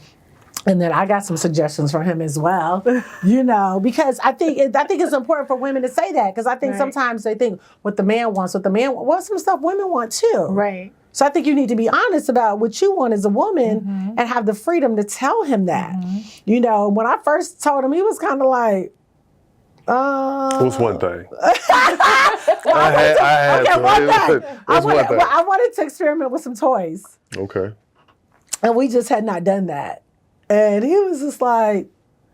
And then I got some suggestions for him as well, because I think it's important for women to say that, because I think sometimes they think what the man wants, some stuff women want too. Right. So I think you need to be honest about what you want as a woman and have the freedom to tell him that. When I first told him, he was kind of like, What's one thing? I wanted to experiment with some toys. Okay. And we just had not done that. And he was just like,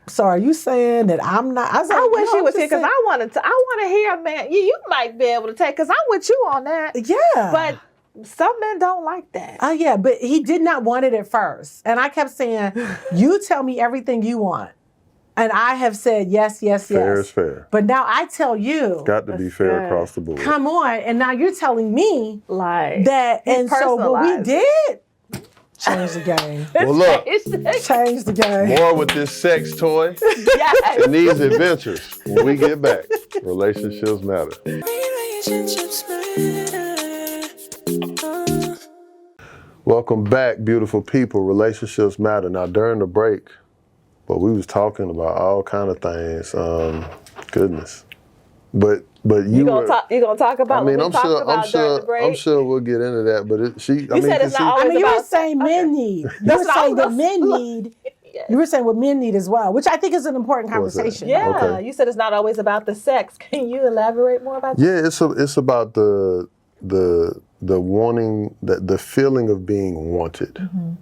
so are you saying that I'm not? I was like, I wish you was here, because I want to hear, man, you might be able to take, because I'm with you on that. Yeah. But some men don't like that. Oh, yeah. But he did not want it at first. And I kept saying, you tell me everything you want. And I have said, yes, yes, yes. Fair is fair. But now I tell you. It's got to be fair across the board. Come on. And now you're telling me that. And so what we did. Change the game. Well, look. Change the game. More with this sex toy and these adventures when we get back. Relationships matter. Relationships matter. Welcome back, beautiful people. Relationships matter. Now, during the break, we was talking about all kind of things. Goodness, but you gonna talk about. I mean, I'm sure we'll get into that. But you said it's not always you about. were saying men need. You were saying what men need. You were saying what men need as well, which I think is an important conversation. Yeah, okay. You said it's not always about the sex. Can you elaborate more about that? Yeah, it's about the wanting, the feeling of being wanted. Mm-hmm.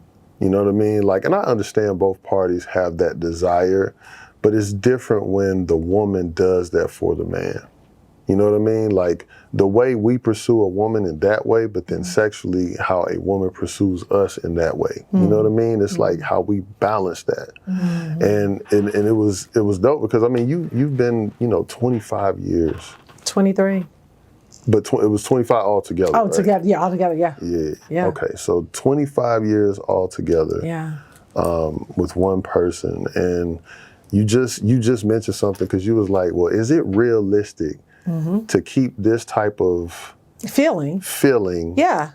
You know what I mean? Like, and I understand both parties have that desire, but it's different when the woman does that for the man. You know what I mean? Like the way we pursue a woman in that way, but then sexually how a woman pursues us in that way. You know what I mean? It's like how we balance that. And it was dope because I mean you've been 25 years. 23. But it was 25 altogether. Oh, right? Together, yeah, altogether, yeah. Yeah. Okay, so 25 years altogether. Yeah. With one person, and you just mentioned something because you was like, well, is it realistic to keep this type of feeling? Yeah.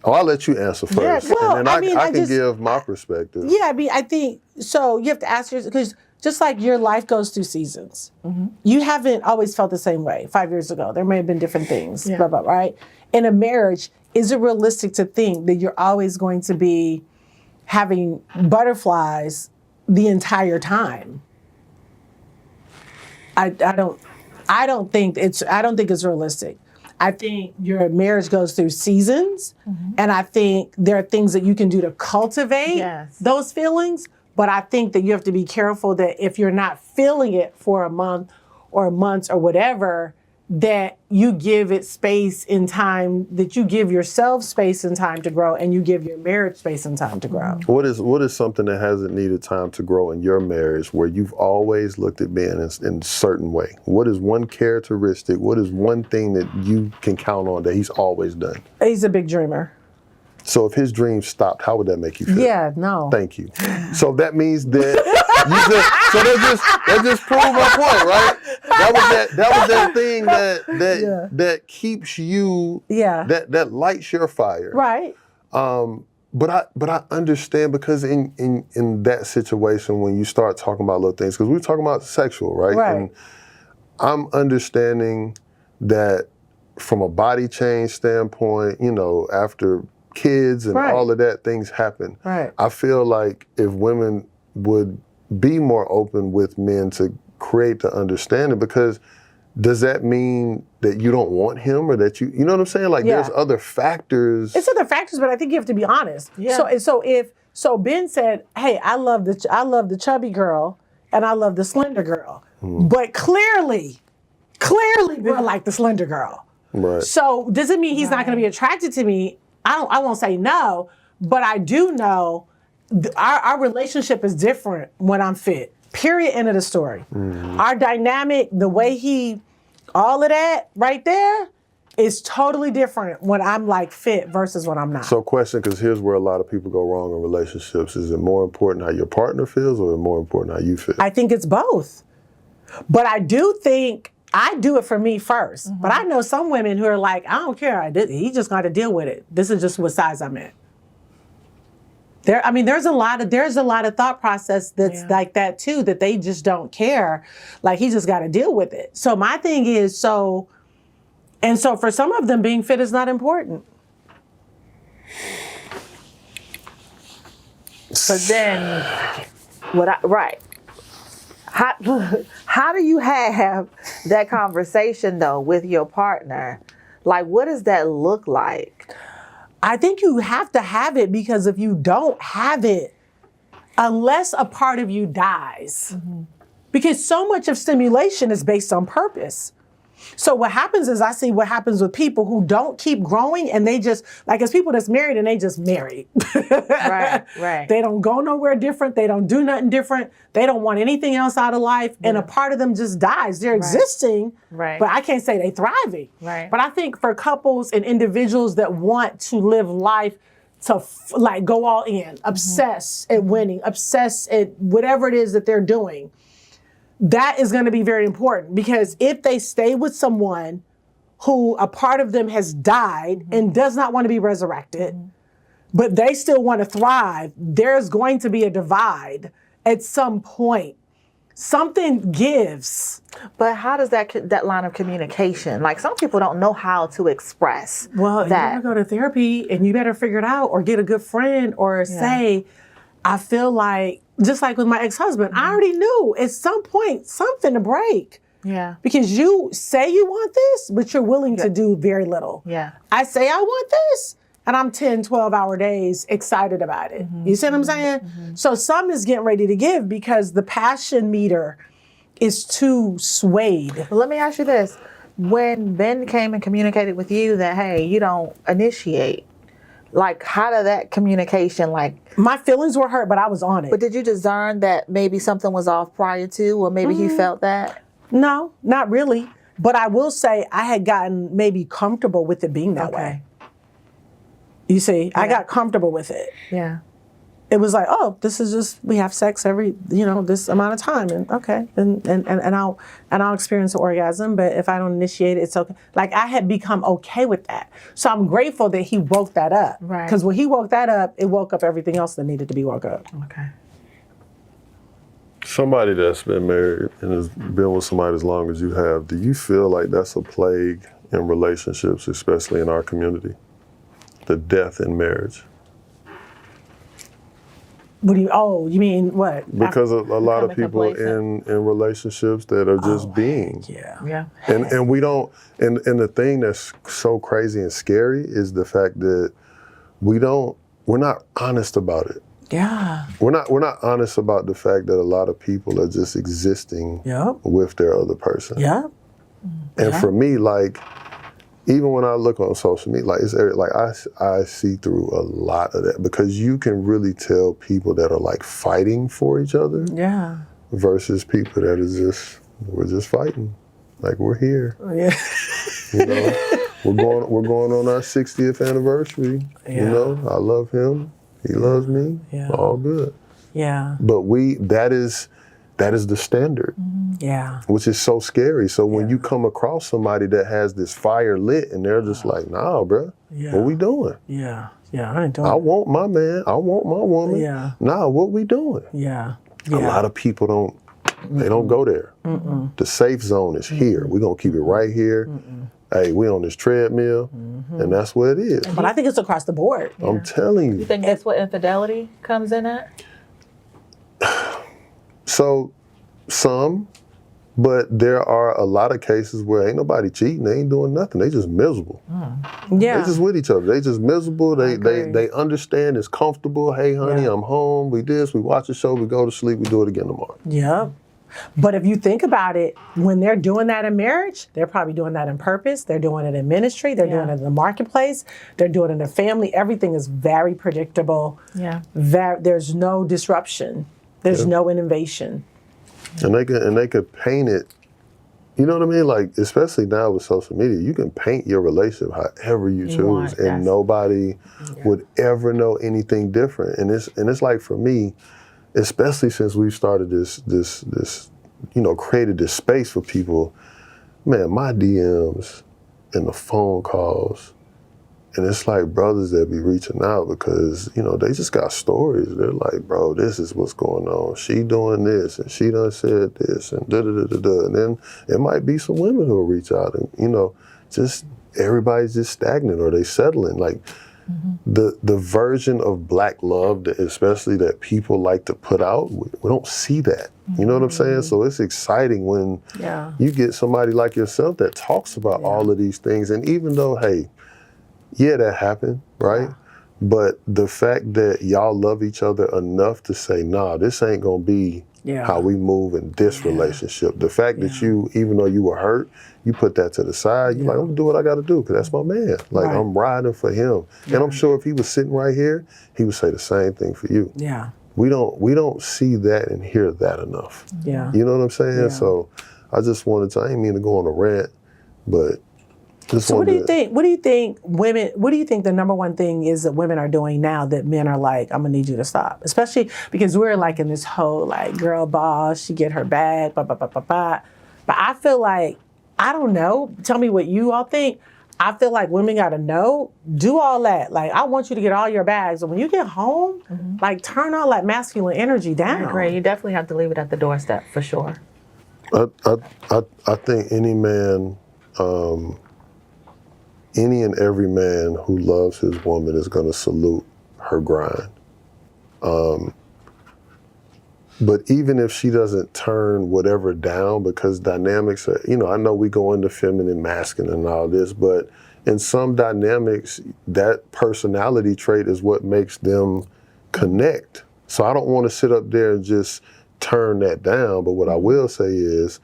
Oh, I'll let you answer first, yeah, well, and then I can give my perspective. Yeah, I mean, I think so. You have to ask yourself because just like your life goes through seasons, you haven't always felt the same way. 5 years ago, there may have been different things. Blah, blah, right? In a marriage, is it realistic to think that you're always going to be having butterflies the entire time? I don't think it's realistic. I think your marriage goes through seasons, and I think there are things that you can do to cultivate those feelings, but I think that you have to be careful that if you're not feeling it for a month or months or whatever, that you give it space and time, that you give yourself space and time to grow, and you give your marriage space and time to grow. What is something that hasn't needed time to grow in your marriage where you've always looked at men in a certain way? What is one characteristic? What is one thing that you can count on that he's always done? He's a big dreamer. So if his dream stopped, how would that make you feel? Yeah, no. Thank you. So that means that that just proved my point, right? That was that thing that keeps you, that lights your fire. Right. But I understand because in that situation when you start talking about little things, because we're talking about sexual, right? Right. And I'm understanding that from a body change standpoint, after kids and all of that, things happen. Right. I feel like if women would be more open with men to create the understanding, because does that mean that you don't want him or that you know what I'm saying? Like there's other factors. It's other factors, but I think you have to be honest. Yeah. So Ben said, hey, I love the chubby girl and I love the slender girl. But clearly we're like the slender girl. Right. So does it mean he's not going to be attracted to me? I won't say no, but I do know our relationship is different when I'm fit. Period. End of the story. Our dynamic, the way all of that right there is totally different when I'm like fit versus when I'm not. So question, because here's where a lot of people go wrong in relationships. Is it more important how your partner feels or more important how you feel? I think it's both. But I do think I do it for me first. But I know some women who are like, I don't care. He just got to deal with it. This is just what size I'm in. There's a lot of thought process that's like that too, that they just don't care. Like he just got to deal with it. So my thing is so for some of them, being fit is not important. But then, How do you have that conversation though with your partner? Like, what does that look like? I think you have to have it, because if you don't have it, unless a part of you dies, because so much of stimulation is based on purpose. So what happens is I see what happens with people who don't keep growing, and they just, like, it's people that's married and they just married. Right. They don't go nowhere different. They don't do nothing different. They don't want anything else out of life. And a part of them just dies. They're existing, but I can't say they're thriving. Right. But I think for couples and individuals that want to live life to go all in, obsess at winning, obsess at whatever it is that they're doing, that is going to be very important, because if they stay with someone who a part of them has died and does not want to be resurrected, but they still want to thrive, there's going to be a divide at some point. Something gives. But how does that line of communication? Like, some people don't know how to express Well, that. you better go to therapy and you better figure it out, or get a good friend, or say, I feel like, just like with my ex-husband, I already knew at some point something to break. Yeah. Because you say you want this, but you're willing to do very little. Yeah. I say I want this, and I'm 10, 12-hour days excited about it. You see what I'm saying? So something is getting ready to give because the passion meter is too swayed. Well, let me ask you this. When Ben came and communicated with you that, hey, you don't initiate, like, how did that communication, like... My feelings were hurt, but I was on it. But did you discern that maybe something was off prior to, or maybe he felt that? No, not really. But I will say I had gotten maybe comfortable with it being that way. You see, I got comfortable with it. Yeah. It was like, oh, this is just, we have sex every, this amount of time, and okay, and I'll experience an orgasm, but if I don't initiate it, it's okay. Like, I had become okay with that. So I'm grateful that he woke that up. Right. Because when he woke that up, it woke up everything else that needed to be woke up. Okay. Somebody that's been married and has been with somebody as long as you have, do you feel like that's a plague in relationships, especially in our community? The death in marriage? What do you, you mean what? Because a lot of people complacent. in relationships that are just being. Yeah. And we don't, and the thing that's so crazy and scary is the fact that we're not honest about it. Yeah. We're not honest about the fact that a lot of people are just existing with their other person. Yeah. And for me, like, even when I look on social media, like, I see through a lot of that, because you can really tell people that are like fighting for each other versus people that are we're just fighting. Like, we're here. Yeah. We're going on our 60th anniversary. I love him. He loves me. All good. Yeah. But that is the standard. Yeah. Which is so scary. So when you come across somebody that has this fire lit and they're just like, nah, bro, what we doing? Yeah. Yeah, I ain't doing I want my man. I want my woman. Yeah. Nah, what we doing? Yeah. A lot of people don't go there. The safe zone is here. We're going to keep it right here. Hey, we on this treadmill, and that's where it is. But I think it's across the board. I'm telling you. You think that's what infidelity comes in at? So, some, but there are a lot of cases where ain't nobody cheating. They ain't doing nothing. They just miserable. Yeah. They just with each other. They just miserable. They understand it's comfortable. Hey, honey, I'm home. We watch a show. We go to sleep. We do it again tomorrow. Yeah. But if you think about it, when they're doing that in marriage, they're probably doing that in purpose. They're doing it in ministry. They're doing it in the marketplace. They're doing it in the family. Everything is very predictable. Yeah. There's no disruption. There's no innovation. And they could paint it, you know what I mean? Like, especially now with social media, you can paint your relationship however you choose, and nobody would ever know anything different. And it's like, for me, especially since we've started this created this space for people, man, my DMs and the phone calls, and it's like brothers that be reaching out because, they just got stories. They're like, bro, this is what's going on. She doing this, and she done said this, and da-da-da-da-da. And then it might be some women who will reach out, and, just everybody's just stagnant, or they settling. Like, the version of black love, especially that people like to put out, we don't see that. You know what I'm saying? So it's exciting when you get somebody like yourself that talks about all of these things. And even though, hey, that happened, right? But the fact that y'all love each other enough to say, nah, this ain't gonna be how we move in this relationship. The fact that you, even though you were hurt, you put that to the side. You're like, I'm gonna do what I gotta do, because that's my man. Like, I'm riding for him. And I'm sure if he was sitting right here, he would say the same thing for you. Yeah. We don't see that and hear that enough. Yeah. You know what I'm saying? Yeah. So I just wanted to, I didn't mean to go on a rant, but so what do you think? What do you think the number one thing is that women are doing now that men are like, I'm gonna need you to stop? Especially because we're like in this whole like girl boss, she get her bag, But I feel like, I don't know. Tell me what you all think. I feel like women gotta know, do all that. Like, I want you to get all your bags. And when you get home, like, turn all that masculine energy down. I agree. You definitely have to leave it at the doorstep, for sure. I think any man, any and every man who loves his woman is going to salute her grind. But even if she doesn't turn whatever down, because dynamics are, I know we go into feminine, masculine and all this, but in some dynamics, that personality trait is what makes them connect. So I don't want to sit up there and just turn that down, but what I will say is,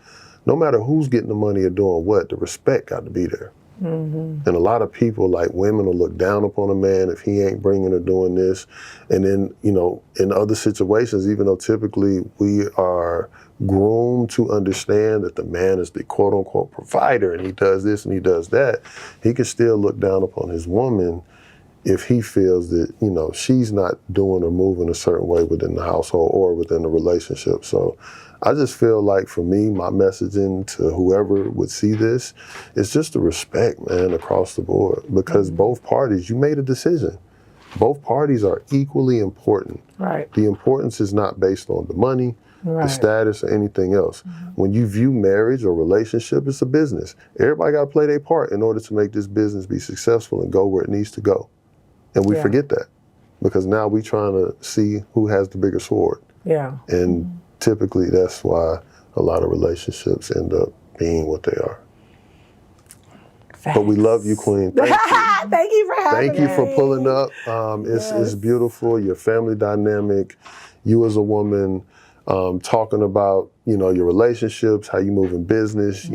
no matter who's getting the money or doing what, the respect got to be there. And a lot of people, like women, will look down upon a man if he ain't bringing or doing this. And then, in other situations, even though typically we are groomed to understand that the man is the quote unquote provider and he does this and he does that, he can still look down upon his woman if he feels that, she's not doing or moving a certain way within the household or within the relationship. So I just feel like, for me, my messaging to whoever would see this is just the respect, man, across the board. Because both parties, you made a decision. Both parties are equally important. Right. The importance is not based on the money, the status, or anything else. When you view marriage or relationship, it's a business. Everybody got to play their part in order to make this business be successful and go where it needs to go. And we forget that, because now we're trying to see who has the bigger sword. Yeah. And typically that's why a lot of relationships end up being what they are. But we love you, Queen. Thank you. Thank you for having me. Thank you for pulling up. It's beautiful. Your family dynamic, you as a woman, talking about, your relationships, how you move in business.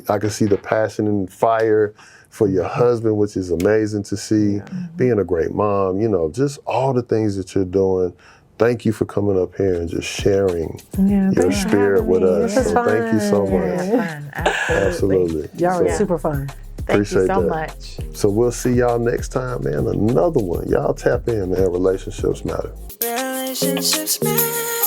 I can see the passion and fire for your husband, which is amazing to see. Being a great mom, just all the things that you're doing. Thank you for coming up here and just sharing your spirit with us. So thank you so much. Absolutely. Y'all were super fun. Thank you so much. So we'll see y'all next time, man. Another one. Y'all tap in, man. Relationships matter. Relationships matter.